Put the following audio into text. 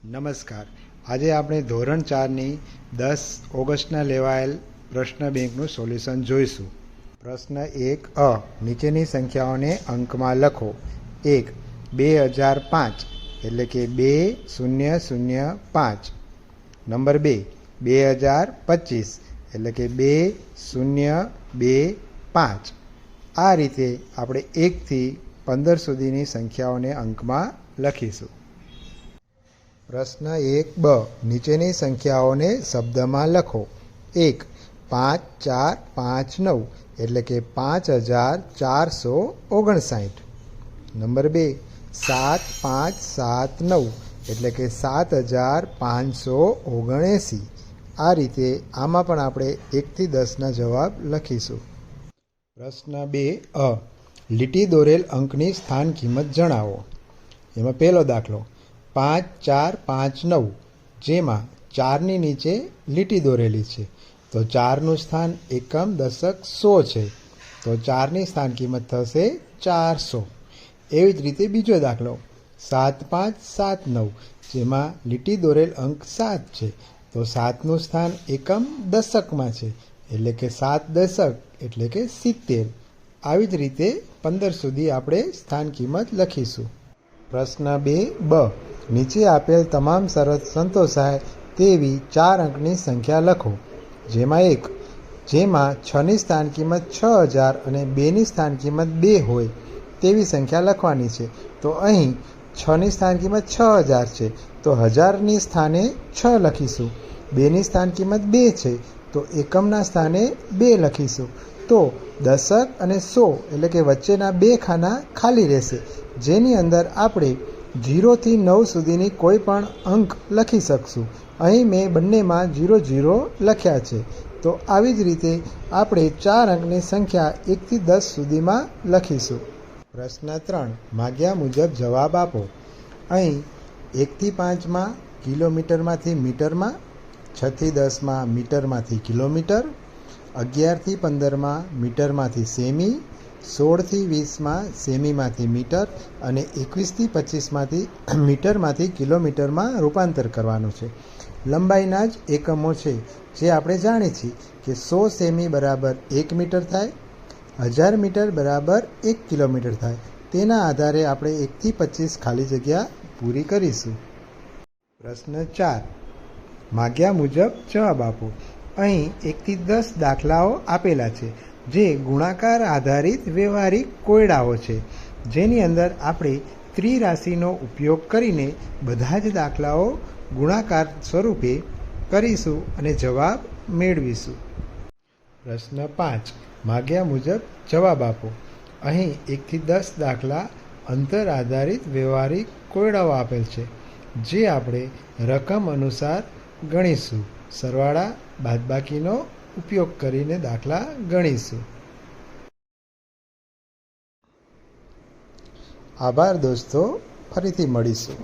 નમસ્કાર. આજે આપણે ધોરણ 4ની 10 ઓગસ્ટના લેવાયેલ પ્રશ્ન બેંકનું સોલ્યુશન જોઈશું. પ્રશ્ન 1 નીચેની સંખ્યાઓને અંકમાં લખો. 1 2005 એટલે કે 2005. નંબર 2 2025 એટલે કે 2025. આ રીતે આપણે 1 થી 15 સુધીની સંખ્યાઓને અંકમાં લખીશું. પ્રશ્ન 1 નીચેની સંખ્યાઓને શબ્દમાં લખો. 1 5 4 5 9 એટલે કે 5459. નંબર 2 7 5 7 9 એટલે કે 7579. આ રીતે આમાં પણ આપણે 1 થી 10ના જવાબ લખીશું. પ્રશ્ન 2 લીટી દોરેલ અંકની સ્થાન કિંમત જણાવો. એમાં પહેલો દાખલો 5 4 5 9, જેમાં 4ની નીચે લીટી દોરેલી છે. તો 4નું સ્થાન એકમ દશક 100 છે, તો 4ની સ્થાન કિંમત થશે 400. એવી જ રીતે બીજો દાખલો 7 5 7 9, જેમાં લીટી દોરેલ અંક 7 છે, તો 7નું સ્થાન એકમ દશકમાં છે, એટલે કે 7 દશક એટલે કે 70. આવી જ રીતે 15 સુધી આપણે સ્થાન કિંમત લખીશું. પ્રશ્ન 2 નીચે આપેલ તમામ શરત સંતોષાય તેવી 4 અંકની સંખ્યા લખો. જેમાં 6ની સ્થાન કિંમત 6000 અને 2ની સ્થાન કિંમત 2 હોય તેવી સંખ્યા લખવાની છે. તો અહીં 6ની સ્થાન કિંમત 6000 છે, તો 1000ની સ્થાને 6 લખીશું. 2ની સ્થાન કિંમત 2 છે, તો એકમના સ્થાને 2 લખીશું. તો દશક અને 100 એટલે કે વચ્ચેના 2 ખાના ખાલી રહેશે, જેની અંદર આપણે 0 થી 9 સુધીની કોઈ પણ અંક લખી શકશું. અહીં મેં બંનેમાં 0 0 લખ્યા છે. તો આવી જ રીતે આપણે 4 અંકની સંખ્યા 1 થી 10 સુધીમાં લખીશું. પ્રશ્ન 3 માગ્યા મુજબ જવાબ આપો. અહીં 1 થી 5માં કિલોમીટરમાંથી મીટરમાં, 6 થી 10માં મીટરમાંથી કિલોમીટર, 11 થી 15માં મીટરમાંથી સેમી, 16 થી 20માં સેમીમાંથી મીટર અને 21 થી 25માંથી મીટરમાંથી કિલોમીટરમાં રૂપાંતર કરવાનું છે. લંબાઈના જ એકમો છે, જે આપણે જાણીએ છીએ કે 100 સેમી બરાબર 1 મીટર થાય, 1000 મીટર બરાબર 1 કિલોમીટર થાય. તેના આધારે આપણે 1 થી 25 ખાલી જગ્યા પૂરી કરીશું. પ્રશ્ન 4 માગ્યા મુજબ જવાબ આપો. અહીં 1 થી 10 દાખલાઓ આપેલા છે, જે ગુણાકાર આધારિત વ્યવહારિક કોયડાઓ છે, જેની અંદર આપણે ત્રિરાશિનો ઉપયોગ કરીને બધા જ દાખલાઓ ગુણાકાર સ્વરૂપે કરીશું અને જવાબ મેળવીશું. પ્રશ્ન 5 માગ્યા મુજબ જવાબ આપો. અહીં 1 થી 10 દાખલા અંતર આધારિત વ્યવહારિક કોયડાઓ આપેલ છે, જે આપણે રકમ અનુસાર ગણીશું. સરવાળા બાદબાકીનો ઉપયોગ કરીને દાખલા ગણીશું. આભાર દોસ્તો, ફરીથી મળીશું.